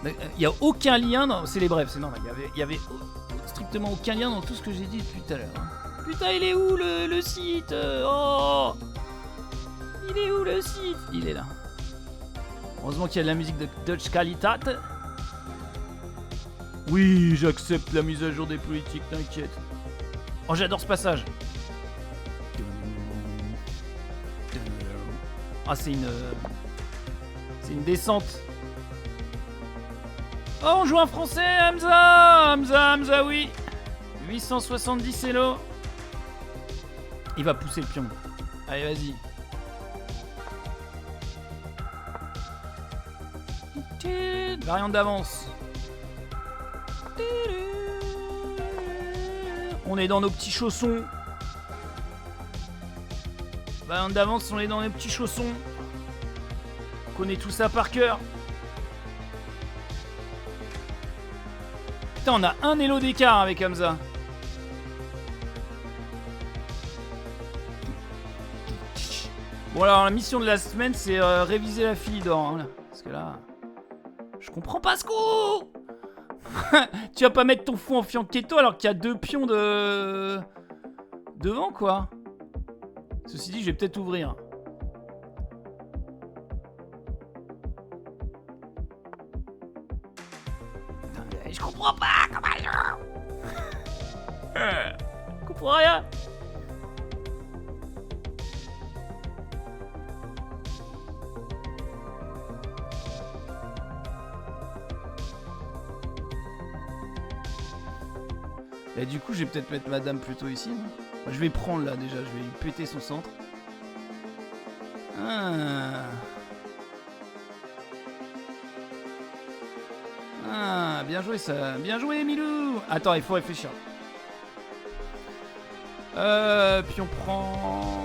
Il n'y a aucun lien dans... C'est les brèves, c'est normal. Il y avait strictement aucun lien dans tout ce que j'ai dit depuis tout à l'heure. Hein. Putain, il est où le site ? Oh ! Il est où le site ? Il est là. Heureusement qu'il y a de la musique de Deutsche Qualität. Oui, j'accepte la mise à jour des politiques, t'inquiète. Oh, j'adore ce passage. Ah, c'est une descente. Oh, on joue un français, Hamza, oui. 870 Hello. Il va pousser le pion. Allez, vas-y. Variante d'avance. On est dans nos petits chaussons. Variante d'avance, on est dans nos petits chaussons. On connaît tout ça par cœur. Putain, on a un Hello d'écart avec Hamza. Bon alors la mission de la semaine c'est réviser la fille d'or. Hein, là. Parce que là... Je comprends pas ce coup. Tu vas pas mettre ton fou en fianchetto alors qu'il y a 2 pions de... devant quoi. Ceci dit, je vais peut-être ouvrir. Putain, je comprends pas comment je comprends rien. Et du coup, je vais peut-être mettre madame plutôt ici. Non, je vais prendre là déjà, je vais lui péter son centre. Ah, bien joué ça. Bien joué, Milou. Attends, il faut réfléchir. Puis on prend...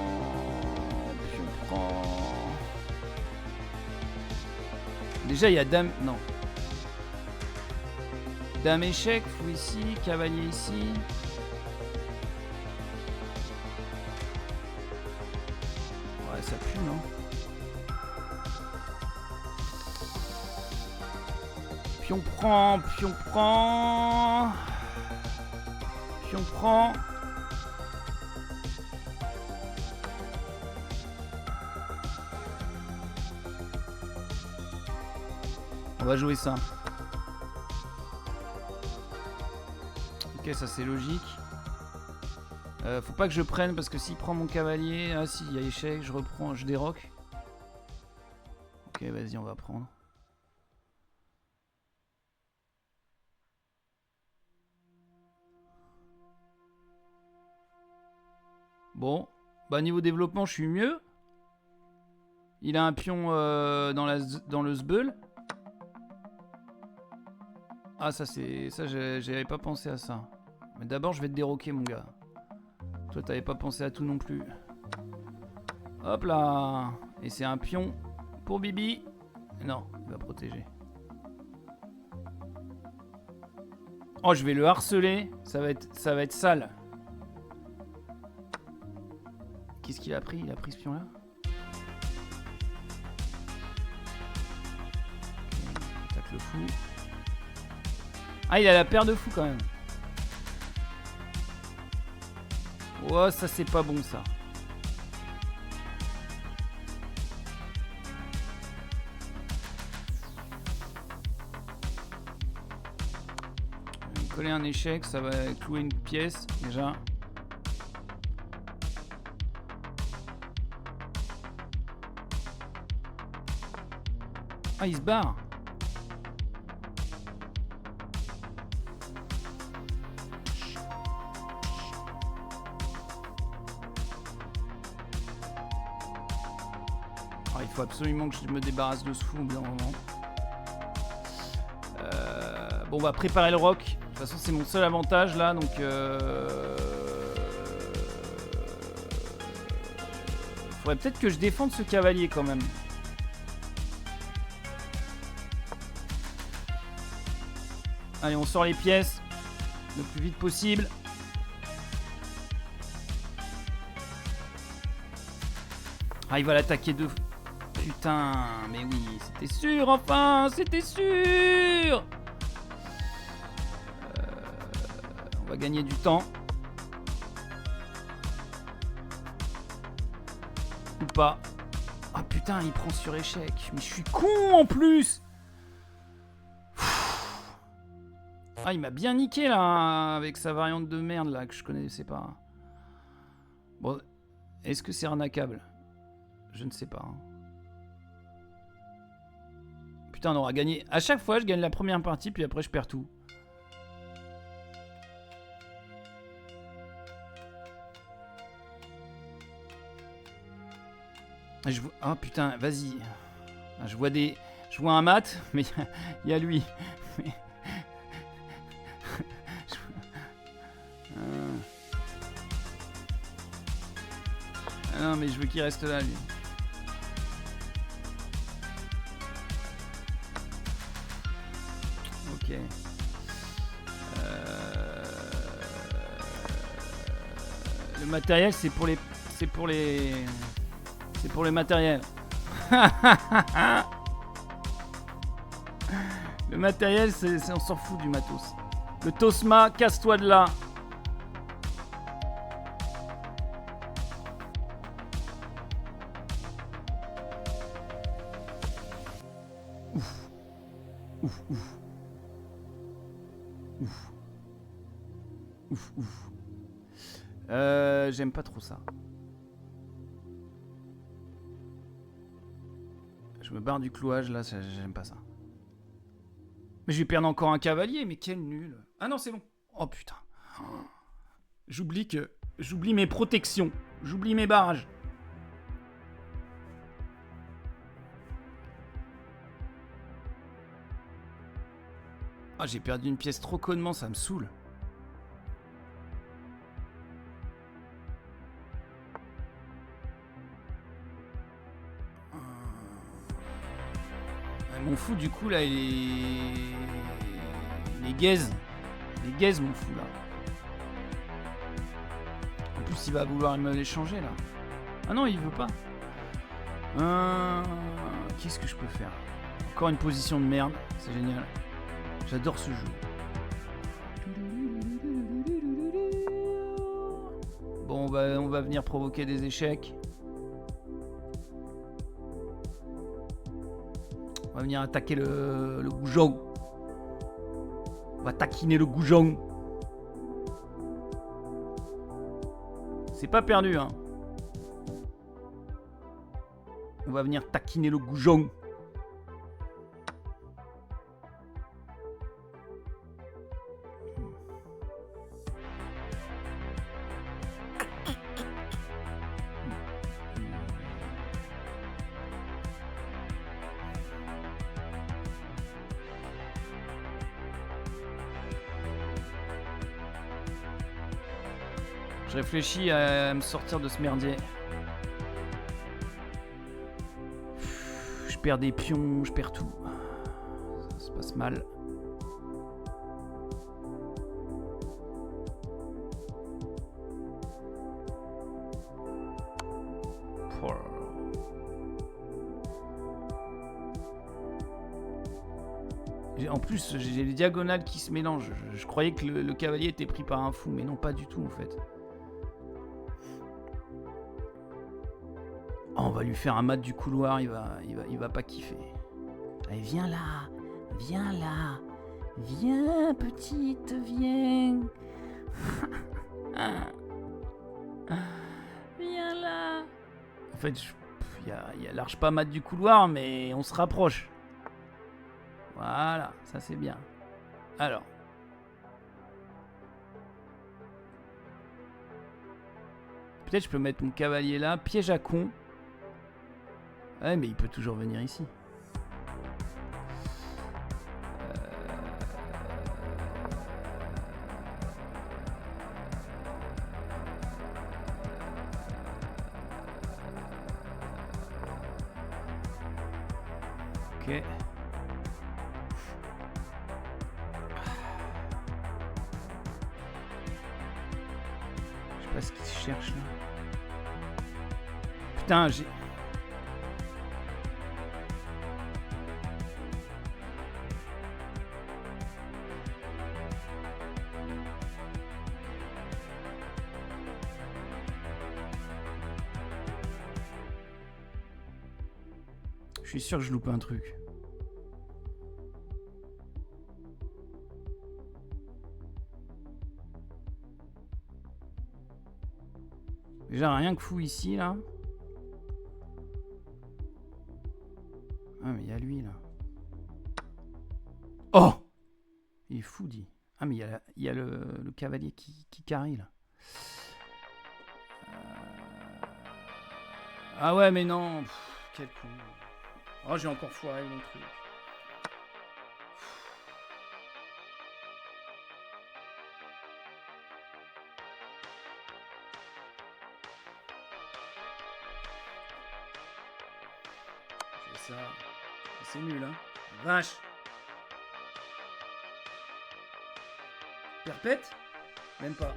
Déjà, il y a dame... Non. Dame échec, fou ici, cavalier ici. Ouais, ça pue, non? Pion prend, pion prend. Pion prend. On va jouer ça. Ok, ça c'est logique. Faut pas que je prenne parce que s'il prend mon cavalier... Ah si, il y a échec, je reprends, je déroque. Ok, vas-y, on va prendre. Bon, bah niveau développement, je suis mieux. Il a un pion dans le sbeul. Ah, ça c'est... Ça, j'avais pas pensé à ça. Mais d'abord, je vais te déroquer, mon gars. Toi, t'avais pas pensé à tout non plus. Hop là. Et c'est un pion pour Bibi. Non, il va protéger. Oh, je vais le harceler. Ça va être sale. Qu'est-ce qu'il a pris? Il a pris ce pion-là. Okay. Tac le fou. Ah, il a la paire de fous quand même. Oh, ça c'est pas bon ça. Je vais me coller un échec, ça va clouer une pièce déjà. Ah, il se barre. Il faut absolument que je me débarrasse de ce fou au bout d'un moment. Bon, on va préparer le roc. De toute façon, c'est mon seul avantage là, donc... Faudrait peut-être que je défende ce cavalier quand même. Allez, on sort les pièces le plus vite possible. Ah, il va l'attaquer deux... Putain, mais oui, c'était sûr, enfin, c'était sûr. On va gagner du temps. Ou pas. Ah putain, il prend sur échec. Mais je suis con en plus. Ah, il m'a bien niqué là, avec sa variante de merde là, que je connaissais pas. Bon, est-ce que c'est arnaquable? Je ne sais pas. Putain, on aura gagné. À chaque fois, je gagne la première partie, puis après, je perds tout. Oh putain, vas-y. Je vois un mat, mais il y a lui. Mais... Ah non, mais je veux qu'il reste là, lui. Ok. Le matériel, c'est pour les C'est pour le matériel. Le matériel, on s'en fout du matos. Le Tosma, casse-toi de là. Ouf. Ouf, ouf. Ouf. Ouf, ouf. J'aime pas trop ça. Je me barre du clouage, là, j'aime pas ça. Mais je vais perdre encore un cavalier, mais quel nul. Ah non, c'est bon. Oh putain. J'oublie mes protections. J'oublie mes barrages. Ah, j'ai perdu une pièce trop connement, ça me saoule. Mon fou, du coup, là, il est gaze. Les gaze, mon fou, là. En plus, il va vouloir me l'échanger, là. Ah non, il veut pas. Qu'est-ce que je peux faire? Encore une position de merde. C'est génial. J'adore ce jeu. Bon, on va venir provoquer des échecs. On va venir attaquer le goujon. On va taquiner le goujon. C'est pas perdu, hein. On va venir taquiner le goujon. Je réfléchis à me sortir de ce merdier. Je perds des pions, je perds tout. Ça se passe mal. En plus, j'ai les diagonales qui se mélangent. Je croyais que le cavalier était pris par un fou, mais non, pas du tout en fait. Oh, on va lui faire un mat du couloir, il va pas kiffer. Allez, viens là, viens là, viens petite, viens. Viens là. En fait, il y a large pas mat du couloir, mais on se rapproche. Voilà, ça c'est bien. Alors. Peut-être je peux mettre mon cavalier là, piège à con. Ouais, mais il peut toujours venir ici. Ok. Je sais pas ce qu'il cherche là. Putain, j'ai... Je suis sûr que je loupe un truc. Déjà rien que fou ici là. Ah mais il y a lui là. Oh! Il est fou dit. Ah mais il y a le cavalier qui carry là. Ah ouais mais non. Pff, quel con. Oh, j'ai encore foiré mon truc. C'est ça. C'est nul, hein. Vache. Perpète? Même pas.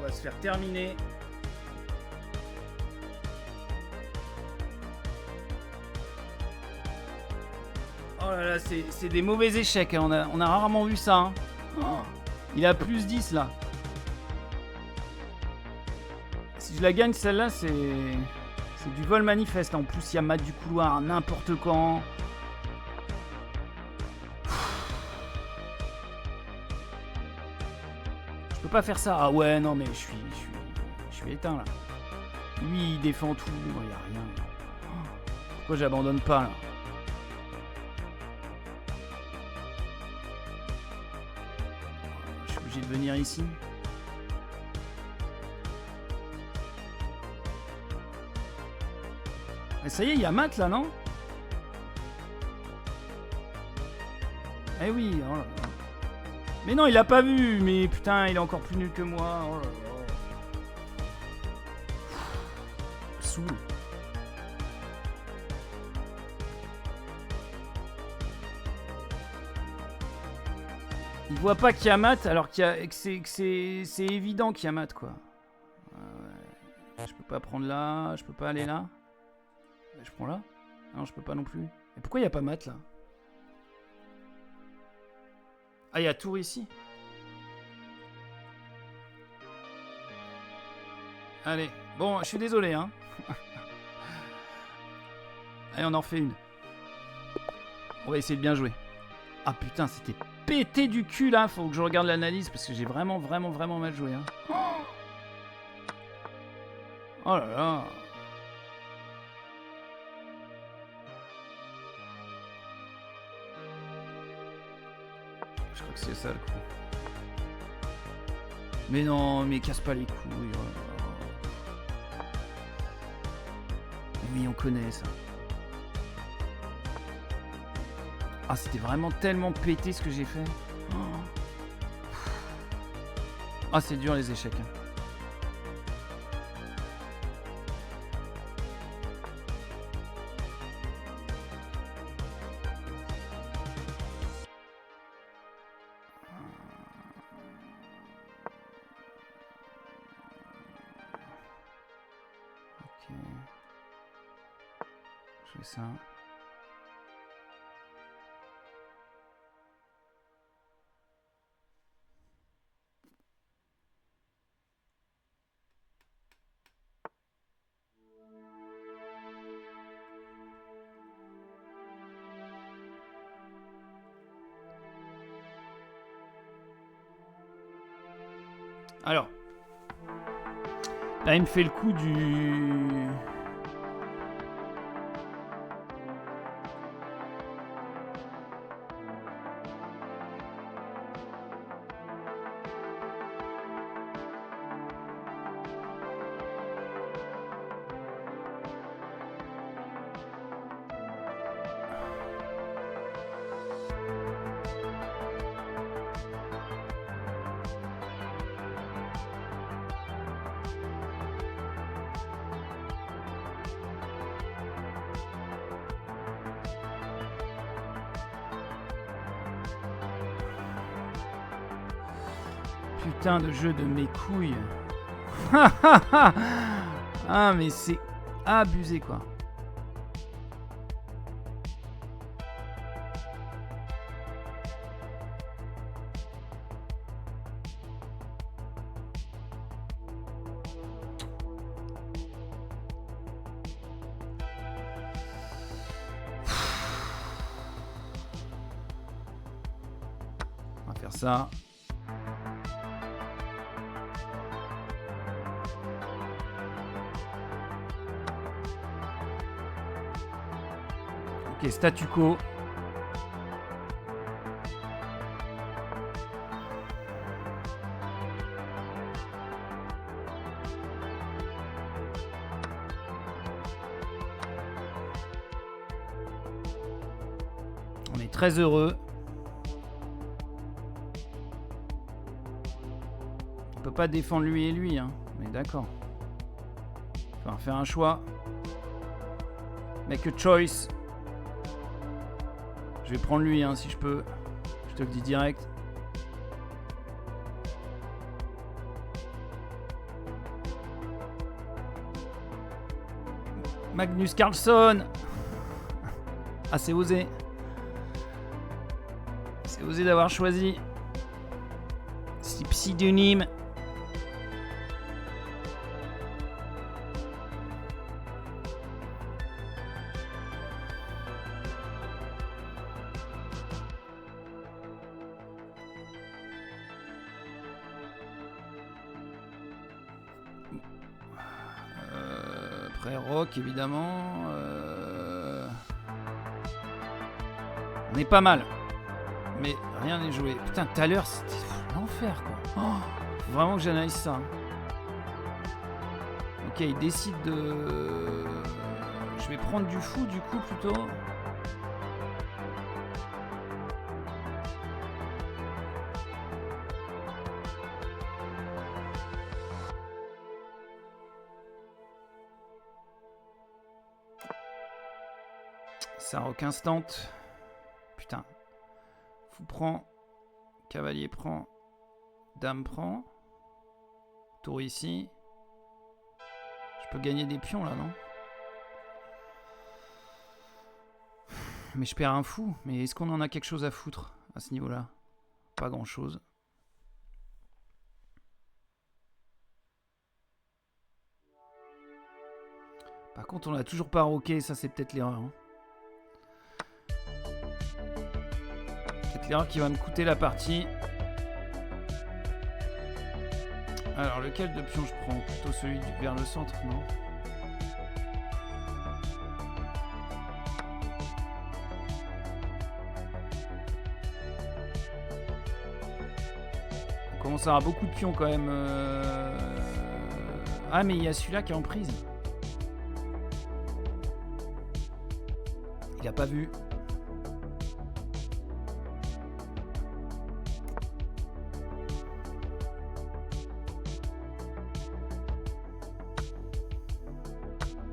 va se faire terminer. Oh là là, c'est des mauvais échecs, hein. On a rarement vu ça. Hein. Oh, il a plus 10 là. Si je la gagne celle-là, c'est du vol manifeste. En plus, il y a mat du couloir n'importe quand. Je peux pas faire ça. Ah ouais, non mais je suis éteint là. Lui, il défend tout. Il y a rien. Pourquoi j'abandonne pas là? Je suis obligé de venir ici. Mais ça y est, il y a mat là, non? Eh oui, oh là là. Mais non, il a pas vu. Mais putain, il est encore plus nul que moi. Oh là là. Saoul. Il voit pas qu'il y a mat alors que c'est évident qu'il y a mat quoi. Je peux pas prendre là, je peux pas aller là. Je prends là. Non, je peux pas non plus. Et pourquoi il y a pas mat là? Ah, il y a tour ici. Allez, bon, je suis désolé hein. Allez, on en refait une. On va essayer de bien jouer. Ah putain, c'était pété du cul là. Faut que je regarde l'analyse parce que j'ai vraiment mal joué. Hein. Oh là là. Je crois que c'est ça le coup. Mais non, mais casse pas les couilles. Oh là là. Oui, on connaît ça. Ah, c'était vraiment tellement pété ce que j'ai fait. Ah, c'est dur les échecs. Hein. Ok. Je fais ça. Alors, là il me fait le coup du... Putain de jeu de mes couilles. Ah mais c'est abusé quoi. On va faire ça. Ok, statu quo. On est très heureux. On peut pas défendre lui et lui, hein. On est d'accord. Il va faire un choix. Make a choice. Je vais prendre lui hein, si je peux. Je te le dis direct. Magnus Carlsen. Ah, c'est osé. C'est osé d'avoir choisi ces pseudonymes. Après rock, évidemment. On est pas mal. Mais rien n'est joué. Putain, tout à l'heure, c'était l'enfer, quoi. Oh, faut vraiment que j'analyse ça. Ok, il décide de... Je vais prendre du fou, du coup, plutôt. Ça rock instant. Putain. Fou prend. Cavalier prend. Dame prend. Tour ici. Je peux gagner des pions là, non? Mais je perds un fou. Mais est-ce qu'on en a quelque chose à foutre à ce niveau-là? Pas grand-chose. Par contre, on l'a toujours pas rocké. Ça, c'est peut-être l'erreur. Hein. Peut-être l'erreur qui va me coûter la partie. Alors, lequel de pion je prends? Plutôt celui vers le centre, non? On commence à avoir beaucoup de pions quand même. Ah, mais il y a celui-là qui est en prise. Il a pas vu.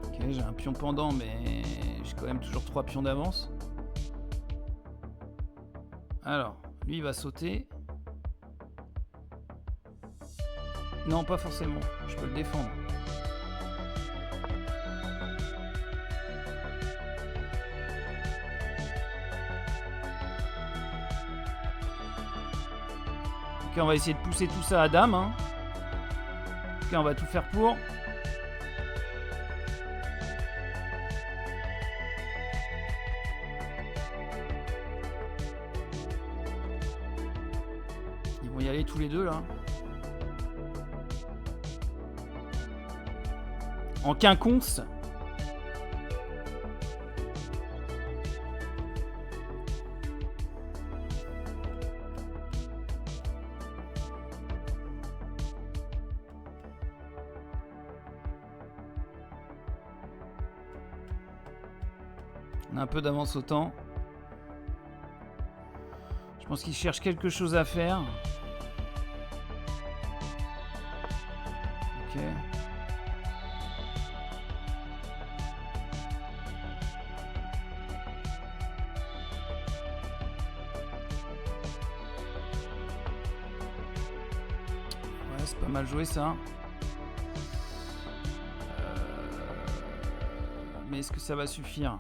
Ok, j'ai un pion pendant, mais j'ai quand même toujours 3 pions d'avance. Alors, lui il va sauter. Non, pas forcément. Je peux le défendre. Ok, on va essayer de pousser tout ça à dame. Hein. Ok, on va tout faire pour. Ils vont y aller tous les deux là. En quinconce. On a un peu d'avance au temps. Je pense qu'il cherche quelque chose à faire. Ok. Ouais, c'est pas mal joué ça. Mais est-ce que ça va suffire ?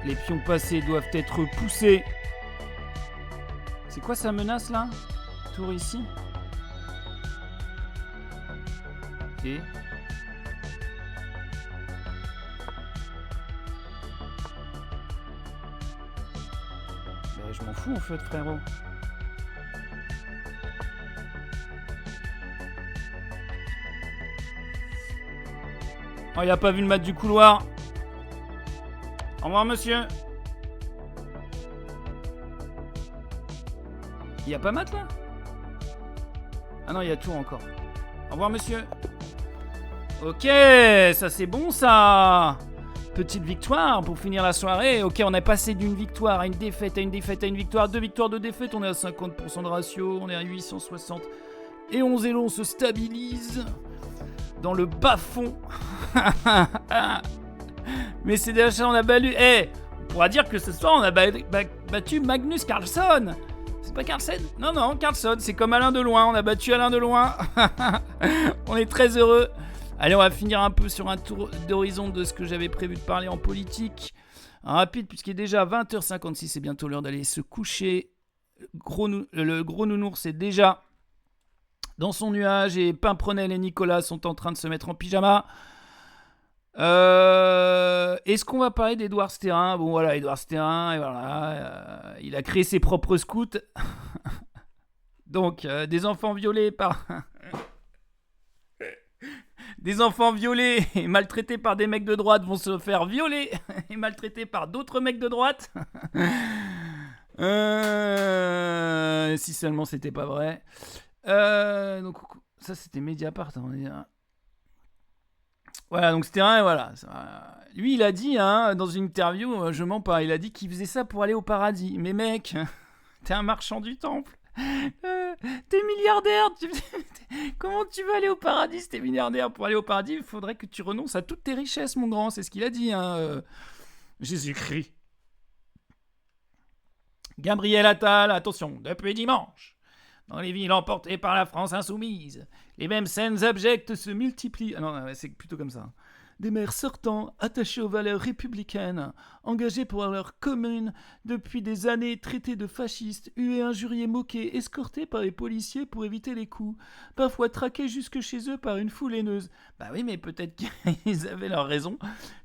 Les pions passés doivent être poussés. C'est quoi sa menace là? Tour ici. Et bah, je m'en fous en fait, frérot. Oh, il a pas vu le mat du couloir. Au revoir, monsieur. Il y a pas mat là? Ah non, il y a tour encore. Au revoir, monsieur. Ok, ça c'est bon ça. petite victoire pour finir la soirée. Ok, on est passé d'une victoire à une défaite, à une défaite, à une victoire, 2 victoires, 2 défaites. On est à 50% de ratio, on est à 860. Et 11 et on se stabilise dans le bas-fond. Mais c'est déjà, on a battu. On pourra dire que ce soir, on a battu Magnus Carlsen. C'est pas Carlsen ? Non, Carlsen. C'est comme Alain Deloin. On a battu Alain Deloin. On est très heureux. Allez, on va finir un peu sur un tour d'horizon de ce que j'avais prévu de parler en politique. Un rapide, puisqu'il est déjà 20h56. C'est bientôt l'heure d'aller se coucher. Le gros nounours est déjà dans son nuage. Et Pimprenel et Nicolas sont en train de se mettre en pyjama. Est-ce qu'on va parler d'Edouard Sterrin ? Bon voilà, Edouard Sterrin, il a créé ses propres scouts. Donc, des enfants violés et maltraités par des mecs de droite vont se faire violer et maltraités par d'autres mecs de droite. Si seulement c'était pas vrai. Donc, ça c'était Mediapart. Voilà, donc Sterrin, voilà. Lui, il a dit, dans une interview, je mens pas, il a dit qu'il faisait ça pour aller au paradis. Mais mec, t'es un marchand du temple. T'es milliardaire. Comment tu veux aller au paradis si t'es milliardaire ? Pour aller au paradis, il faudrait que tu renonces à toutes tes richesses, mon grand. C'est ce qu'il a dit, Jésus-Christ. Gabriel Attal, attention, depuis dimanche. Dans les villes emportées par la France insoumise, les mêmes scènes abjectes se multiplient. Ah non, c'est plutôt comme ça. Des maires sortants, attachés aux valeurs républicaines, engagés pour leur commune depuis des années, traités de fascistes, hués, injuriés, moqués, escortés par les policiers pour éviter les coups, parfois traqués jusque chez eux par une foule haineuse. Bah oui, mais peut-être qu'ils avaient leur raison.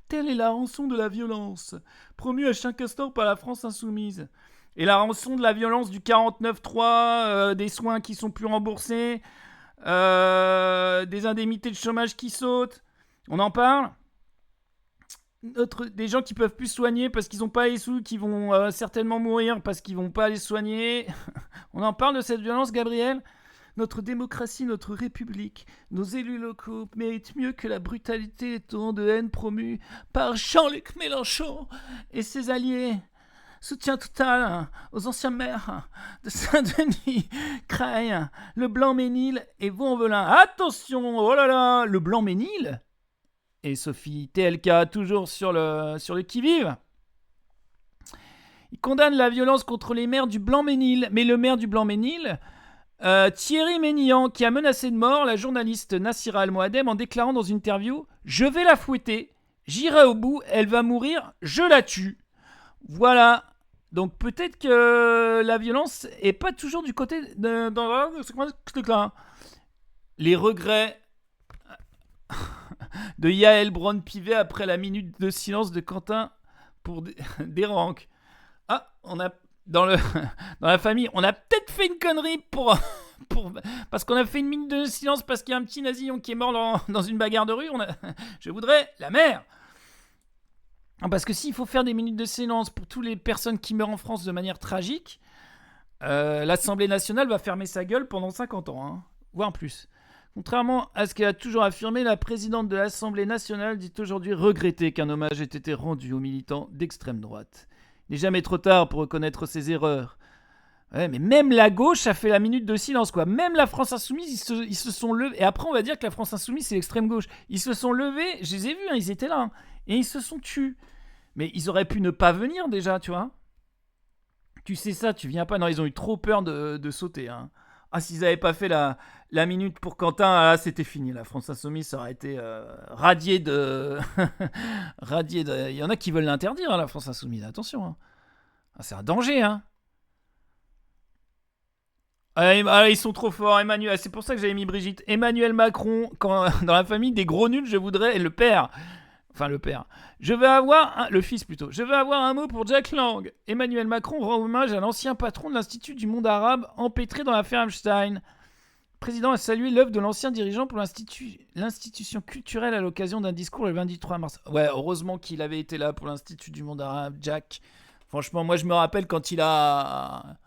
Telle est la rançon de la violence, promue à chaque instant par la France insoumise. Et la rançon de la violence du 49.3, des soins qui sont plus remboursés, des indemnités de chômage qui sautent. On en parle ? Des gens qui peuvent plus soigner parce qu'ils n'ont pas les sous, qui vont certainement mourir parce qu'ils vont pas les soigner. On en parle de cette violence, Gabriel ? Notre démocratie, notre république, nos élus locaux méritent mieux que la brutalité et les torrents de haine promus par Jean-Luc Mélenchon et ses alliés. Soutien total aux anciens maires de Saint-Denis, Creil, le Blanc-Ménil et Vaux-en-Velin. Attention, oh là là, le Blanc-Ménil ? Et Sophie TLK, toujours sur le qui-vive. Il condamne la violence contre les maires du Blanc-Ménil. Mais le maire du Blanc-Ménil, Thierry Ménillan, qui a menacé de mort la journaliste Nassira El-Moadem en déclarant dans une interview « Je vais la fouetter, j'irai au bout, elle va mourir, je la tue ». Voilà. Donc peut-être que la violence est pas toujours du côté de ce truc-là. Les regrets de Yael Braun-Pivet après la minute de silence de Quentin pour Desranques. Ah, on a dans la famille, on a peut-être fait une connerie parce qu'on a fait une minute de silence parce qu'il y a un petit nazi qui est mort dans une bagarre de rue. Je voudrais la mère. Parce que s'il faut faire des minutes de silence pour toutes les personnes qui meurent en France de manière tragique, l'Assemblée nationale va fermer sa gueule pendant 50 ans, voire plus. Contrairement à ce qu'elle a toujours affirmé, la présidente de l'Assemblée nationale dit aujourd'hui regretter qu'un hommage ait été rendu aux militants d'extrême droite. Il n'est jamais trop tard pour reconnaître ses erreurs. Ouais, mais même la gauche a fait la minute de silence, quoi. Même la France insoumise, ils se sont levés. Et après, on va dire que la France insoumise, c'est l'extrême gauche. Ils se sont levés, je les ai vus, ils étaient là. Et ils se sont tus. Mais ils auraient pu ne pas venir déjà, tu vois. Tu sais ça, tu viens pas. Non, ils ont eu trop peur de sauter. Ah, s'ils n'avaient pas fait la minute pour Quentin, là, c'était fini. La France insoumise, ça aurait été radié de... Il y en a qui veulent l'interdire, la France insoumise. Attention. Ah, c'est un danger, ils sont trop forts, Emmanuel. C'est pour ça que j'avais mis Brigitte. Emmanuel Macron, dans la famille des gros nuls, je voudrais le père. Enfin, le père. Le fils plutôt. Je veux avoir un mot pour Jack Lang. Emmanuel Macron rend hommage à l'ancien patron de l'Institut du monde arabe, empêtré dans l'affaire Epstein. Le président a salué l'œuvre de l'ancien dirigeant pour l'institution culturelle à l'occasion d'un discours le 23 mars. Ouais, heureusement qu'il avait été là pour l'Institut du monde arabe, Jack. Franchement, moi, je me rappelle quand il a...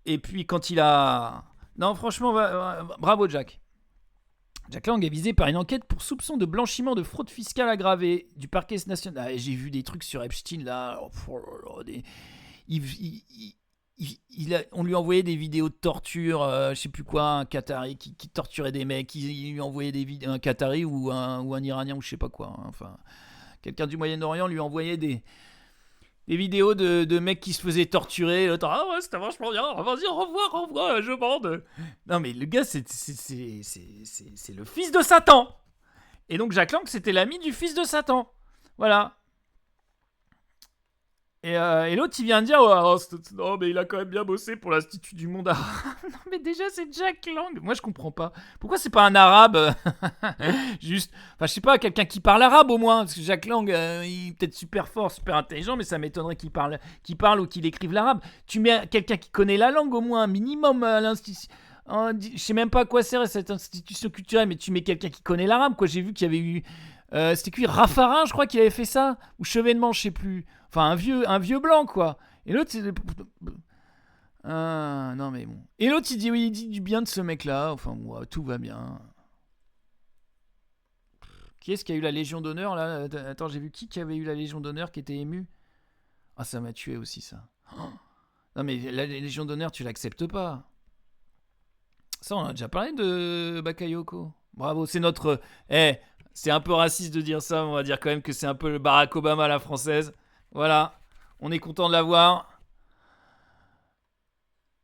Et puis, quand il a... Non, franchement, bravo, Jack. Jack Lang est visé par une enquête pour soupçon de blanchiment de fraude fiscale aggravée du parquet national. Ah, j'ai vu des trucs sur Epstein là. On lui envoyait des vidéos de torture, je sais plus quoi, un Qatari qui torturait des mecs. Il lui envoyait des vidéos, un Qatari ou un Iranien ou je sais pas quoi. Enfin, quelqu'un du Moyen-Orient lui envoyait des vidéos de mecs qui se faisaient torturer. L'autre, ah ouais, c'était vachement bien. Vas-y, revois, je bande. Non, mais le gars, c'est le fils de Satan. Et donc, Jack Lang, c'était l'ami du fils de Satan. Voilà. Et l'autre, il vient de dire non, mais il a quand même bien bossé pour l'Institut du Monde Arabe. Non, mais déjà, c'est Jack Lang. Moi, je comprends pas. Pourquoi c'est pas un arabe juste, enfin, je sais pas, quelqu'un qui parle arabe au moins. Parce que Jack Lang, il est peut-être super fort, super intelligent, mais ça m'étonnerait qu'il parle ou qu'il écrive l'arabe. Tu mets quelqu'un qui connaît la langue au moins, un minimum à l'institut. Je sais même pas à quoi sert cette institution culturelle, mais tu mets quelqu'un qui connaît l'arabe, quoi. J'ai vu qu'il y avait eu. C'était qui Raffarin, je crois qu'il avait fait ça. Ou Chevènement, je sais plus. Enfin, un vieux blanc, quoi. Et l'autre, c'est. Non, mais bon. Et l'autre, il dit du bien de ce mec-là. Enfin, moi, tout va bien. Qui est-ce qui a eu la Légion d'honneur, là? Attends, j'ai vu qui avait eu la Légion d'honneur, qui était ému? Ah, ça m'a tué aussi, ça. Non, mais la Légion d'honneur, tu l'acceptes pas. Ça, on a déjà parlé de Bakayoko. Bravo, c'est notre. C'est un peu raciste de dire ça, on va dire quand même que c'est un peu le Barack Obama à la française. Voilà, on est content de l'avoir.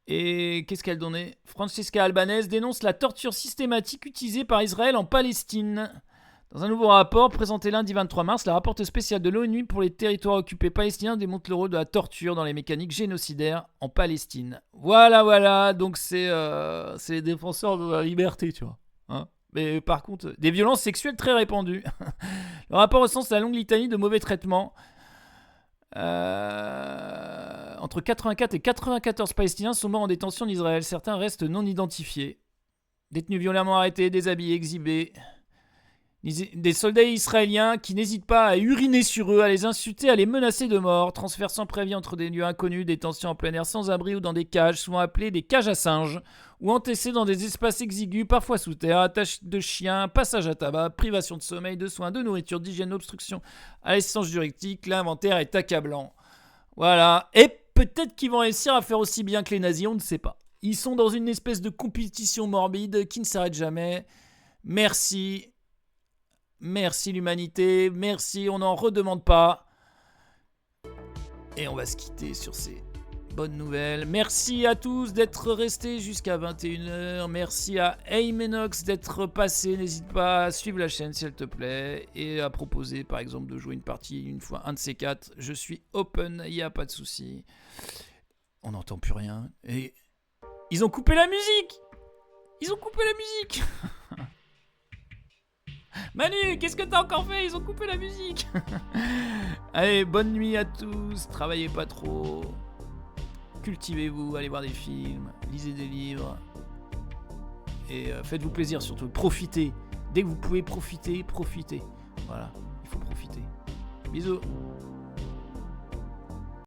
Et qu'est-ce qu'elle donnait? Francesca Albanese dénonce la torture systématique utilisée par Israël en Palestine. Dans un nouveau rapport présenté lundi 23 mars, la rapporteuse spéciale de l'ONU pour les territoires occupés palestiniens démontre le rôle de la torture dans les mécaniques génocidaires en Palestine. Voilà, donc c'est les défenseurs de la liberté, tu vois. Hein, mais par contre, des violences sexuelles très répandues. Le rapport recense la longue litanie de mauvais traitements. Entre 84 et 94 Palestiniens sont morts en détention en Israël. Certains restent non identifiés. Détenus violemment arrêtés, déshabillés, exhibés. Des soldats israéliens qui n'hésitent pas à uriner sur eux, à les insulter, à les menacer de mort. Transfert sans préavis entre des lieux inconnus, détention en plein air sans abri ou dans des cages, souvent appelées des cages à singes, ou entassés dans des espaces exigus, parfois sous terre, attaches de chiens, passage à tabac, privation de sommeil, de soins, de nourriture, d'hygiène, obstruction à l'assistance juridique. L'inventaire est accablant. Voilà. Et peut-être qu'ils vont réussir à faire aussi bien que les nazis, on ne sait pas. Ils sont dans une espèce de compétition morbide qui ne s'arrête jamais. Merci l'humanité, merci, on n'en redemande pas. Et on va se quitter sur ces bonnes nouvelles. Merci à tous d'être restés jusqu'à 21h. Merci à Aimenox d'être passé. N'hésite pas à suivre la chaîne s'il te plaît. Et à proposer par exemple de jouer une partie une fois, un de ces quatre. Je suis open, il n'y a pas de souci. On n'entend plus rien. Et ils ont coupé la musique. Manu, qu'est-ce que t'as encore fait? Ils ont coupé la musique. Allez, bonne nuit à tous. Travaillez pas trop. Cultivez-vous, allez voir des films, lisez des livres. Et faites-vous plaisir surtout. Profitez. Dès que vous pouvez profiter. Voilà, il faut profiter. Bisous.